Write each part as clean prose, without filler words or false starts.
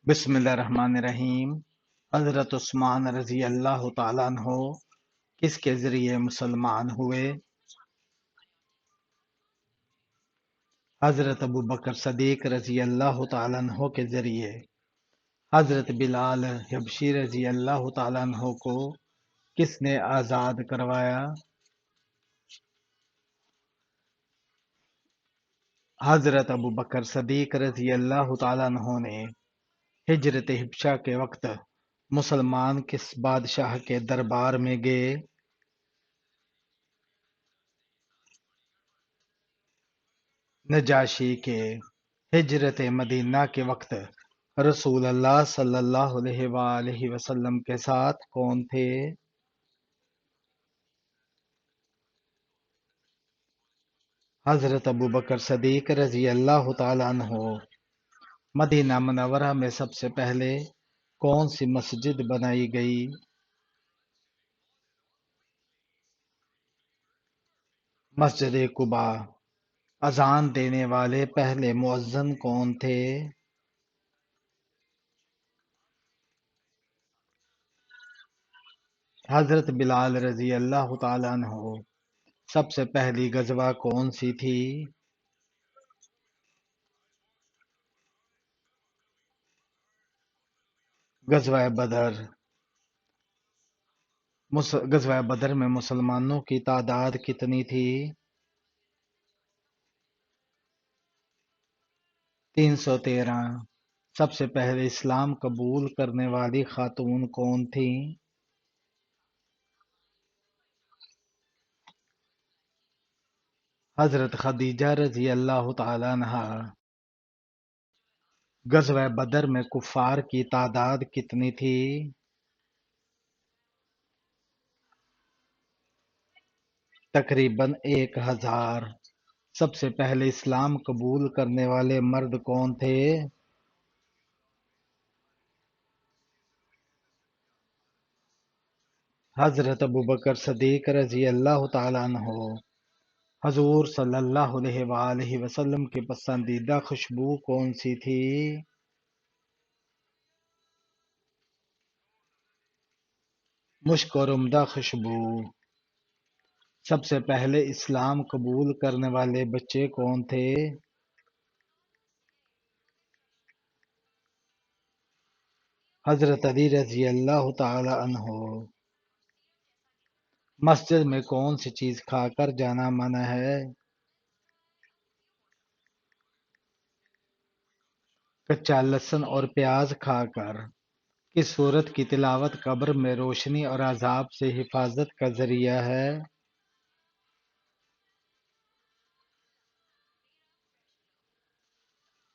بسم اللہ الرحمن الرحیم۔ حضرت عثمان رضی اللہ تعالیٰ عنہ کس کے ذریعے مسلمان ہوئے؟ حضرت ابو بکر صدیق رضی اللہ تعالیٰ عنہ کے ذریعے۔ حضرت بلال حبشی رضی اللہ تعالیٰ عنہ کو کس نے آزاد کروایا؟ حضرت ابو بکر صدیق رضی اللہ تعالیٰ عنہ نے ہجرت حبشہ کے وقت مسلمان کس بادشاہ کے دربار میں گئے؟ نجاشی کے۔ ہجرت مدینہ کے وقت رسول اللہ صلی اللہ علیہ وآلہ وسلم کے ساتھ کون تھے؟ حضرت ابو بکر صدیق رضی اللہ تعالیٰ عنہ۔ مدینہ منورہ میں سب سے پہلے کون سی مسجد بنائی گئی؟ مسجد قباء۔ اذان دینے والے پہلے مؤذن کون تھے؟ حضرت بلال رضی اللہ تعالیٰ عنہ۔ سب سے پہلی غزوہ کون سی تھی؟ غزوہ بدر۔ غزوہ بدر میں مسلمانوں کی تعداد کتنی تھی؟ 313۔ سب سے پہلے اسلام قبول کرنے والی خاتون کون تھیں؟ حضرت خدیجہ رضی اللہ تعالی عنہا۔ غزوہ بدر میں کفار کی تعداد کتنی تھی؟ تقریباً 1000۔ سب سے پہلے اسلام قبول کرنے والے مرد کون تھے؟ حضرت ابوبکر صدیق رضی اللہ تعالی عنہ۔ حضور صلی اللہ علیہ وآلہ وسلم کی پسندیدہ خوشبو کون سی تھی؟ مشک اور عمدہ خوشبو۔ سب سے پہلے اسلام قبول کرنے والے بچے کون تھے؟ حضرت علی رضی اللہ تعالی عنہ۔ مسجد میں کون سی چیز کھا کر جانا منع ہے؟ کچا لہسن اور پیاز کھا کر۔ کس سورت کی تلاوت قبر میں روشنی اور عذاب سے حفاظت کا ذریعہ ہے؟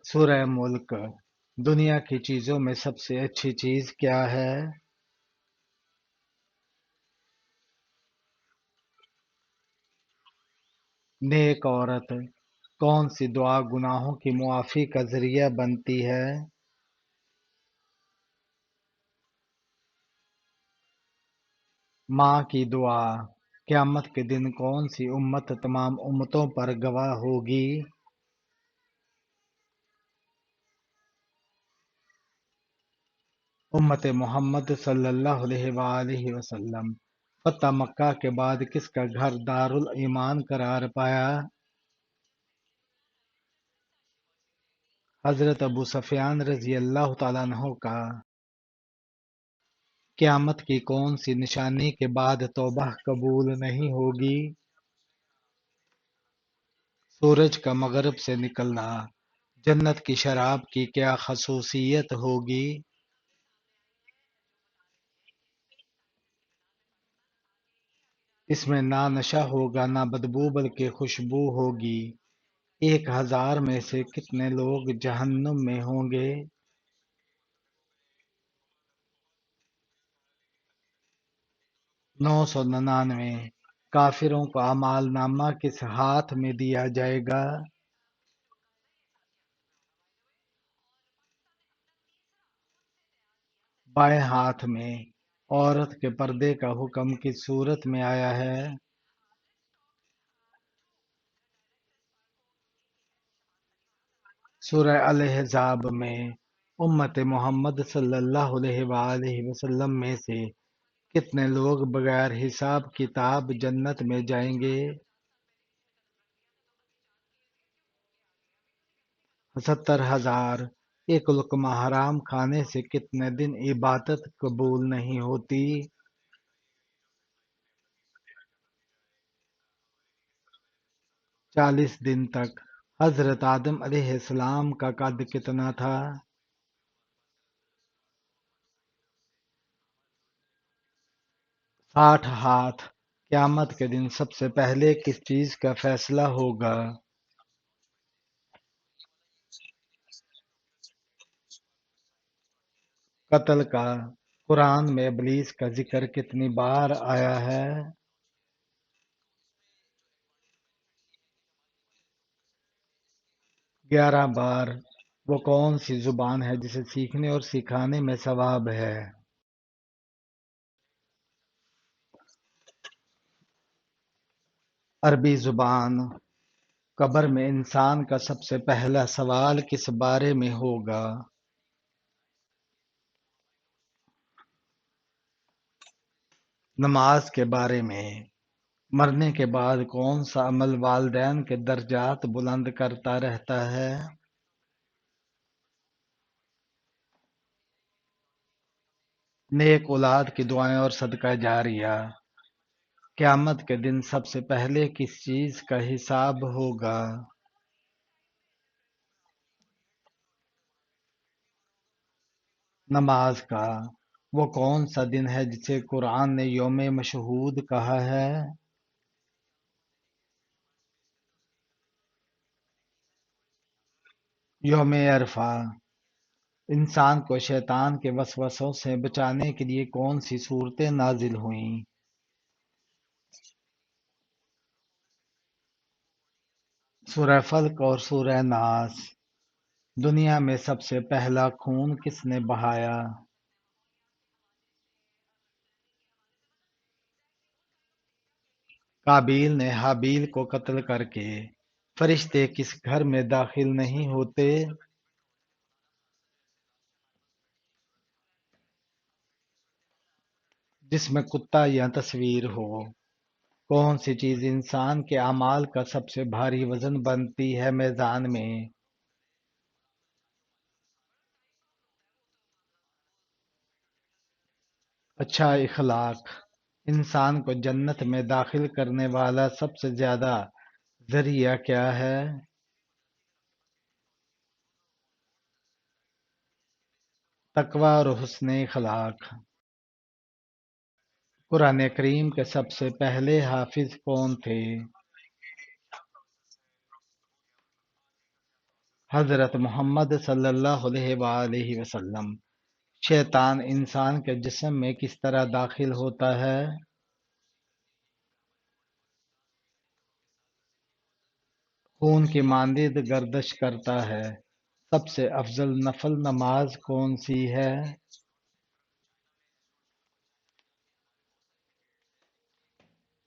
سورہ ملک۔ دنیا کی چیزوں میں سب سے اچھی چیز کیا ہے؟ نیک عورت۔ کون سی دعا گناہوں کی معافی کا ذریعہ بنتی ہے؟ ماں کی دعا۔ قیامت کے دن کون سی امت تمام امتوں پر گواہ ہوگی؟ امت محمد صلی اللہ علیہ وآلہ وسلم۔ فتح مکہ کے بعد کس کا گھر دارالایمان قرار پایا؟ حضرت ابو سفیان رضی اللہ تعالیٰ عنہ کا۔ قیامت کی کون سی نشانی کے بعد توبہ قبول نہیں ہوگی؟ سورج کا مغرب سے نکلنا۔ جنت کی شراب کی کیا خصوصیت ہوگی؟ اس میں نہ نشہ ہوگا نہ بدبو بلکہ خوشبو ہوگی۔ 1000 میں سے کتنے لوگ جہنم میں ہوں گے؟ 999۔ کافروں کو اعمال نامہ کس ہاتھ میں دیا جائے گا؟ بائیں ہاتھ میں۔ عورت کے پردے کا حکم کس صورت میں آیا ہے؟ سورہ الاحزاب میں۔ امت محمد صلی اللہ علیہ وآلہ وسلم میں سے کتنے لوگ بغیر حساب کتاب جنت میں جائیں گے؟ 70,000۔ ایک لقمہ حرام کھانے سے کتنے دن عبادت قبول نہیں ہوتی؟ 40 دن تک۔ حضرت آدم علیہ السلام کا قد کتنا تھا؟ 60 ہاتھ۔ قیامت کے دن سب سے پہلے کس چیز کا فیصلہ ہوگا؟ قتل کا۔ قرآن میں ابلیس کا ذکر کتنی بار آیا ہے؟ 11 بار۔ وہ کون سی زبان ہے جسے سیکھنے اور سکھانے میں ثواب ہے؟ عربی زبان۔ قبر میں انسان کا سب سے پہلا سوال کس بارے میں ہوگا؟ نماز کے بارے میں۔ مرنے کے بعد کون سا عمل والدین کے درجات بلند کرتا رہتا ہے؟ نیک اولاد کی دعائیں اور صدقہ جاریہ۔ قیامت کے دن سب سے پہلے کس چیز کا حساب ہوگا؟ نماز کا۔ وہ کون سا دن ہے جسے قرآن نے یوم مشہود کہا ہے؟ یوم عرفہ۔ انسان کو شیطان کے وسوسوں سے بچانے کے لیے کون سی صورتیں نازل ہوئیں؟ سورہ فلق اور سورہ ناس۔ دنیا میں سب سے پہلا خون کس نے بہایا؟ قابیل نے حابیل کو قتل کر کے فرشتے کس گھر میں داخل نہیں ہوتے؟ جس میں کتا یا تصویر ہو۔ کون سی چیز انسان کے اعمال کا سب سے بھاری وزن بنتی ہے میزان میں؟ اچھا اخلاق۔ انسان کو جنت میں داخل کرنے والا سب سے زیادہ ذریعہ کیا ہے؟ تقوی اور حسن اخلاق۔ قرآن کریم کے سب سے پہلے حافظ کون تھے؟ حضرت محمد صلی اللہ علیہ وآلہ وسلم۔ شیطان انسان کے جسم میں کس طرح داخل ہوتا ہے؟ خون کی مانند گردش کرتا ہے۔ سب سے افضل نفل نماز کون سی ہے؟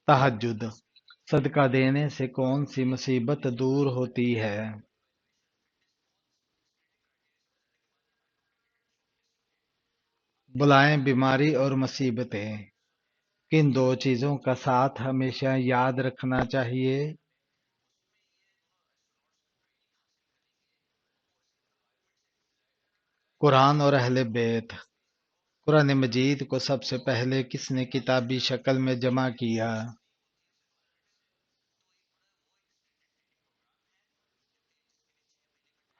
تہجد۔ صدقہ دینے سے کون سی مصیبت دور ہوتی ہے؟ بلائیں، بیماری اور مصیبتیں۔ کن دو چیزوں کا ساتھ ہمیشہ یاد رکھنا چاہیے؟ قرآن اور اہل بیت۔ قرآن مجید کو سب سے پہلے کس نے کتابی شکل میں جمع کیا؟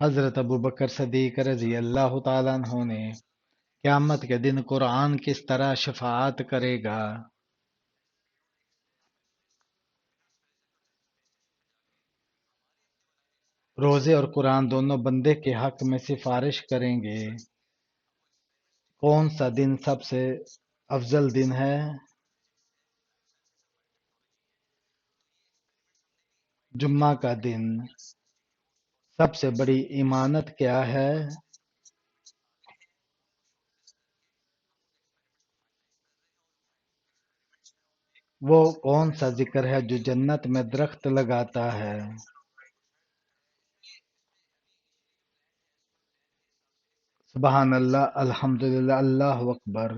حضرت ابوبکر صدیق رضی اللہ تعالیٰ عنہ نے۔ قیامت کے دن قرآن کس طرح شفاعت کرے گا؟ روزے اور قرآن دونوں بندے کے حق میں سفارش کریں گے۔ کون سا دن سب سے افضل دن ہے؟ جمعہ کا دن۔ سب سے بڑی امانت کیا ہے؟ وہ کون سا ذکر ہے جو جنت میں درخت لگاتا ہے؟ سبحان اللہ، الحمدللہ، اللہ اکبر۔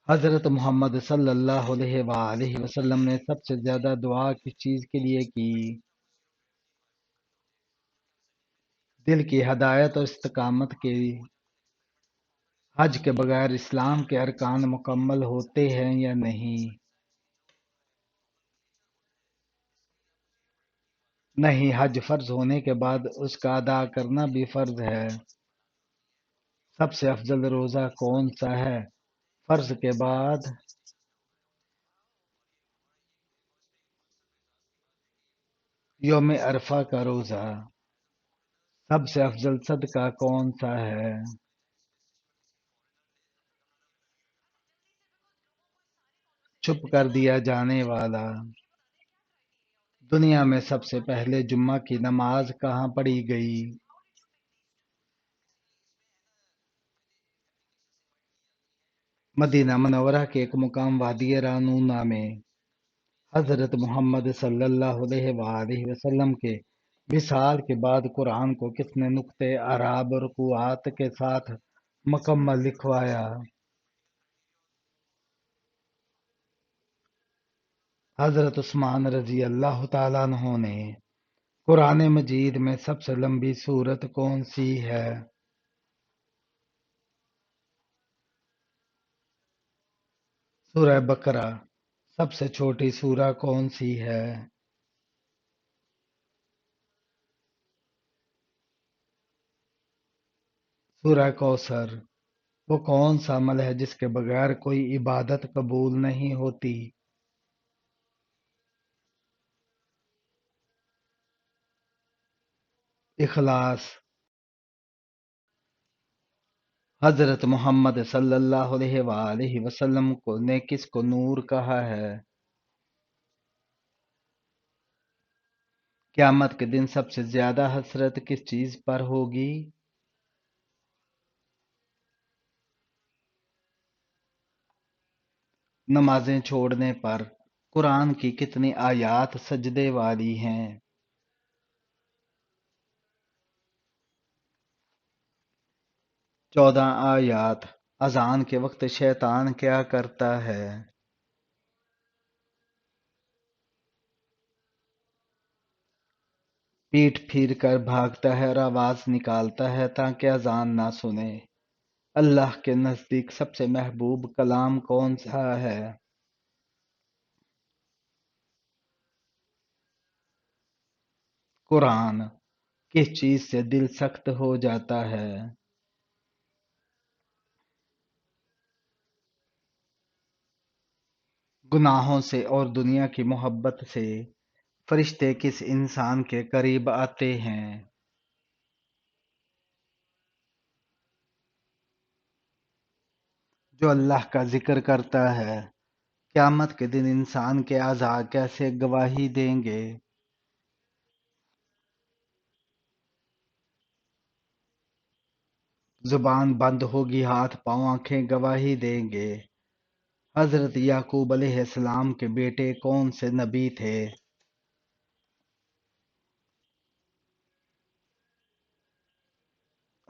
حضرت محمد صلی اللہ علیہ وآلہ وسلم نے سب سے زیادہ دعا کس چیز کے لیے کی؟ دل کی ہدایت اور استقامت کے۔ حج کے بغیر اسلام کے ارکان مکمل ہوتے ہیں یا نہیں؟ نہیں، حج فرض ہونے کے بعد اس کا ادا کرنا بھی فرض ہے۔ سب سے افضل روزہ کون سا ہے؟ فرض کے بعد؟ یوم عرفہ کا روزہ۔ سب سے افضل صدقہ کون سا ہے؟ چھپ کر دیا جانے والا۔ دنیا میں سب سے پہلے جمعہ کی نماز کہاں پڑھی گئی؟ مدینہ منورہ کے ایک مقام وادی رانونا میں حضرت محمد صلی اللہ علیہ وآلہ وسلم کے وصال کے بعد قرآن کو کس نے نقطۂ اعراب اور رکوعات کے ساتھ مکمل لکھوایا؟ حضرت عثمان رضی اللہ تعالیٰ عنہ نے۔ قرآن مجید میں سب سے لمبی سورت کون سی ہے؟ سورہ بقرہ۔ سب سے چھوٹی سورہ کون سی ہے؟ سورہ کوثر۔ وہ کون سا عمل ہے جس کے بغیر کوئی عبادت قبول نہیں ہوتی؟ اخلاص۔ حضرت محمد صلی اللہ علیہ وآلہ وسلم نے کس کو نور کہا ہے؟ قیامت کے دن سب سے زیادہ حسرت کس چیز پر ہوگی؟ نمازیں چھوڑنے پر۔ قرآن کی کتنی آیات سجدے والی ہیں؟ 14 آیات۔ اذان کے وقت شیطان کیا کرتا ہے؟ پیٹھ پھیر کر بھاگتا ہے اور آواز نکالتا ہے تاکہ اذان نہ سنے۔ اللہ کے نزدیک سب سے محبوب کلام کون سا ہے؟ قرآن۔ کس چیز سے دل سخت ہو جاتا ہے؟ گناہوں سے اور دنیا کی محبت سے۔ فرشتے کس انسان کے قریب آتے ہیں؟ جو اللہ کا ذکر کرتا ہے۔ قیامت کے دن انسان کے اعضاء کیسے گواہی دیں گے؟ زبان بند ہوگی، ہاتھ پاؤں آنکھیں گواہی دیں گے۔ حضرت یعقوب علیہ السلام کے بیٹے کون سے نبی تھے؟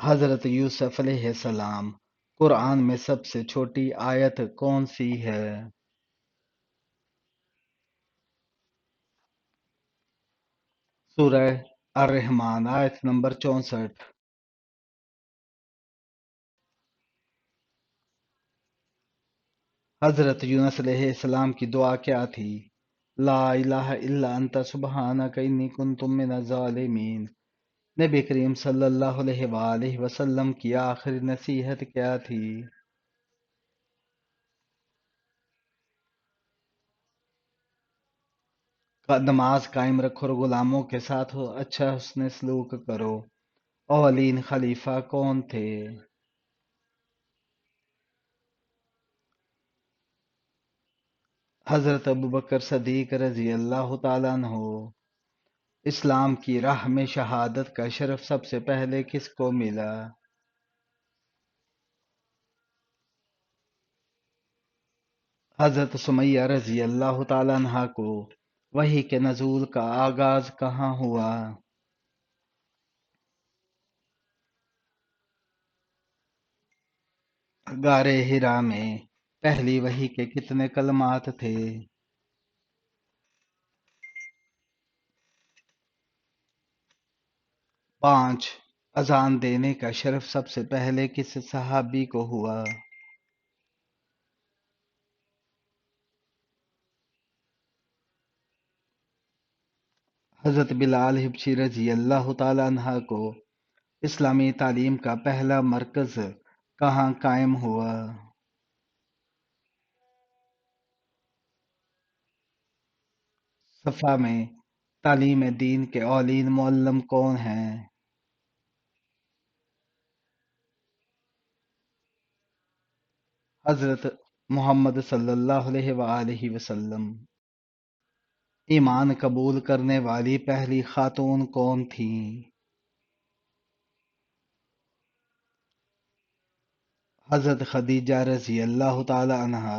حضرت یوسف علیہ السلام۔ قرآن میں سب سے چھوٹی آیت کون سی ہے؟ سورہ الرحمن، آیت نمبر 64۔ حضرت یونس علیہ السلام کی دعا کیا تھی؟ لا الہ الا انت سبحانک انی کنت من الظالمین۔ نبی کریم صلی اللہ علیہ وآلہ وسلم کی آخری نصیحت کیا تھی؟ نماز قائم رکھو اور غلاموں کے ساتھ اچھا حسن سلوک کرو۔ اولین خلیفہ کون تھے؟ حضرت ابوبکر صدیق رضی اللہ تعالیٰ عنہ۔ اسلام کی راہ میں شہادت کا شرف سب سے پہلے کس کو ملا؟ حضرت سمیہ رضی اللہ تعالیٰ عنہ کو وحی کے نزول کا آغاز کہاں ہوا؟ غارِ حرا میں پہلی وحی کے کتنے کلمات تھے؟ 5 اذان دینے کا شرف سب سے پہلے کس صحابی کو ہوا؟ حضرت بلال حبشی رضی اللہ تعالیٰ عنہ کو اسلامی تعلیم کا پہلا مرکز کہاں قائم ہوا؟ صفا میں تعلیم دین کے اولین معلم کون ہیں؟ حضرت محمد صلی اللہ علیہ وآلہ وسلم۔ ایمان قبول کرنے والی پہلی خاتون کون تھیں؟ حضرت خدیجہ رضی اللہ تعالی عنہا۔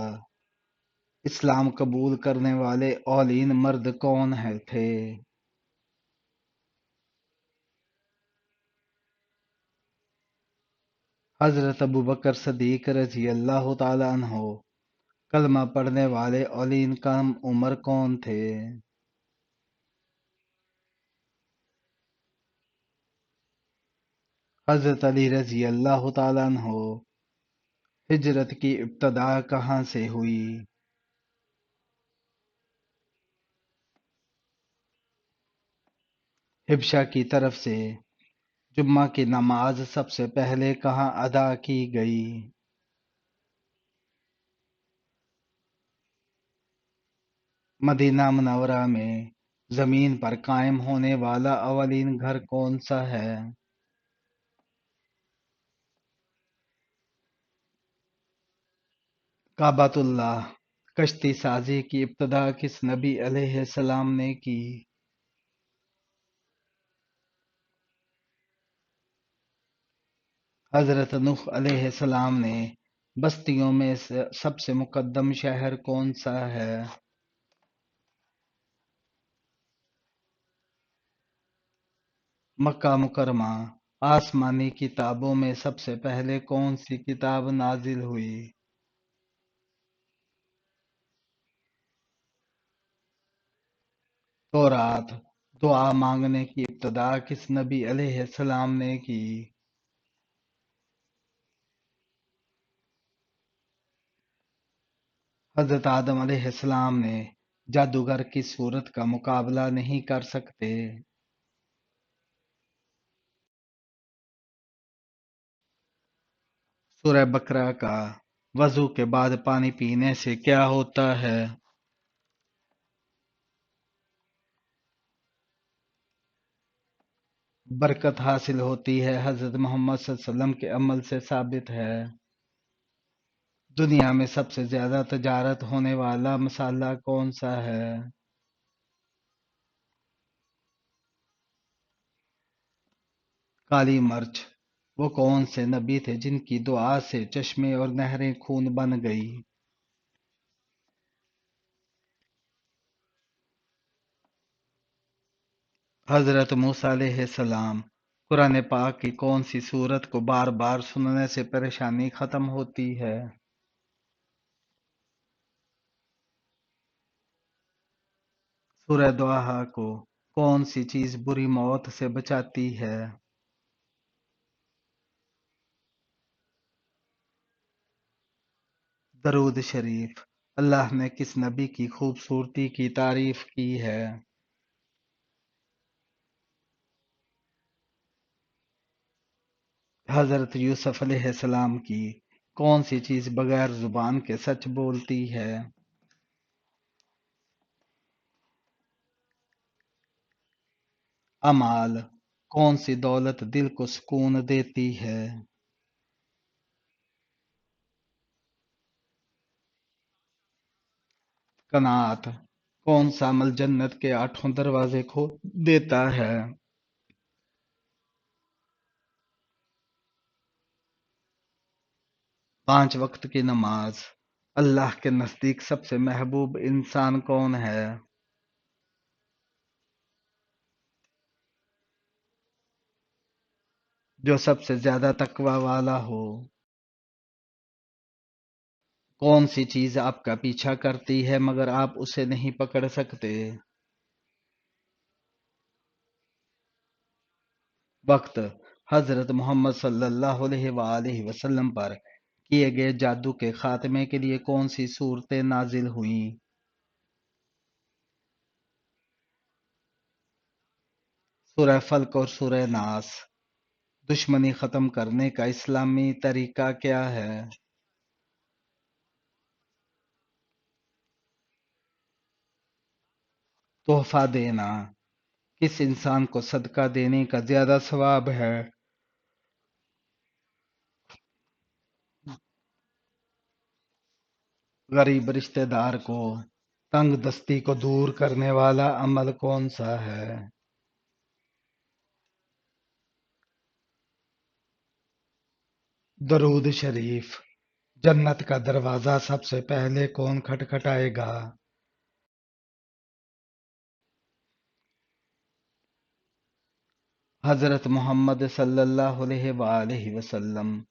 اسلام قبول کرنے والے اولین مرد کون تھے؟ حضرت ابوبکر صدیق رضی اللہ تعالی عنہ۔ کلمہ پڑھنے والے اولین کم عمر کون تھے؟ حضرت علی رضی اللہ تعالی عنہ۔ ہجرت کی ابتدا کہاں سے ہوئی؟ حبشہ کی طرف سے جمعہ کی نماز سب سے پہلے کہاں ادا کی گئی؟ مدینہ منورہ میں زمین پر قائم ہونے والا اولین گھر کون سا ہے؟ کعبۃ اللہ۔ کشتی سازی کی ابتدا کس نبی علیہ السلام نے کی؟ حضرت نوح علیہ السلام نے بستیوں میں سب سے مقدم شہر کون سا ہے؟ مکہ مکرمہ۔ آسمانی کتابوں میں سب سے پہلے کون سی کتاب نازل ہوئی؟ تورات۔ دعا مانگنے کی ابتدا کس نبی علیہ السلام نے کی؟ حضرت آدم علیہ السلام نے جادوگر کی صورت کا مقابلہ نہیں کر سکتے۔ سورہ بقرہ کا وضو کے بعد پانی پینے سے کیا ہوتا ہے؟ برکت حاصل ہوتی ہے۔ حضرت محمد صلی اللہ علیہ وسلم کے عمل سے ثابت ہے۔ دنیا میں سب سے زیادہ تجارت ہونے والا مسالہ کون سا ہے؟ کالی مرچ۔ وہ کون سے نبی تھے جن کی دعا سے چشمے اور نہریں خون بن گئی؟ حضرت موسیٰ علیہ السلام۔ قرآن پاک کی کون سی سورت کو بار بار سننے سے پریشانی ختم ہوتی ہے؟ سورہ دوحہ کو کون سی چیز بری موت سے بچاتی ہے؟ درود شریف۔ اللہ نے کس نبی کی خوبصورتی کی تعریف کی ہے؟ حضرت یوسف علیہ السلام کی کون سی چیز بغیر زبان کے سچ بولتی ہے؟ اعمال۔ کون سی دولت دل کو سکون دیتی ہے؟ قناعت۔ کون سا عمل جنت کے 8 دروازے کھول دیتا ہے؟ 5 وقت کی نماز۔ اللہ کے نزدیک سب سے محبوب انسان کون ہے؟ جو سب سے زیادہ تقوی والا ہو۔ کون سی چیز آپ کا پیچھا کرتی ہے مگر آپ اسے نہیں پکڑ سکتے؟ وقت حضرت محمد صلی اللہ علیہ وآلہ وسلم پر کیے گئے جادو کے خاتمے کے لیے کون سی صورتیں نازل ہوئیں؟ سورہ فلق اور سورہ ناس۔ دشمنی ختم کرنے کا اسلامی طریقہ کیا ہے؟ تحفہ دینا۔ کس انسان کو صدقہ دینے کا زیادہ ثواب ہے؟ غریب رشتہ دار کو۔ تنگ دستی کو دور کرنے والا عمل کون سا ہے؟ درود شریف۔ جنت کا دروازہ سب سے پہلے کون کھٹکھٹائے گا؟ حضرت محمد صلی اللہ علیہ وآلہ وسلم۔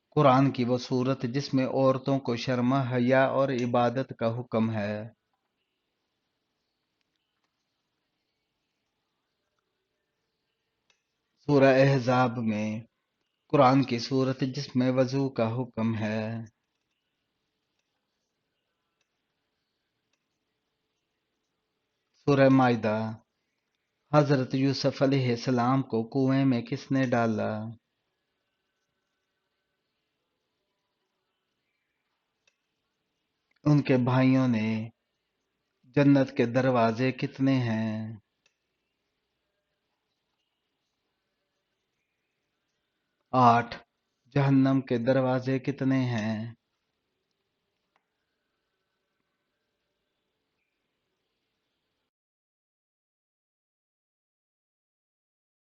قرآن کی وہ صورت جس میں عورتوں کو شرم حیا اور عبادت کا حکم ہے۔ سورہ احزاب میں۔ قرآن کی صورت جس میں وضو کا حکم ہے۔ سورہ مائدہ۔ حضرت یوسف علیہ السلام کو کنویں میں کس نے ڈالا؟ ان کے بھائیوں نے۔ جنت کے دروازے کتنے ہیں؟ 8۔ جہنم کے دروازے کتنے ہیں؟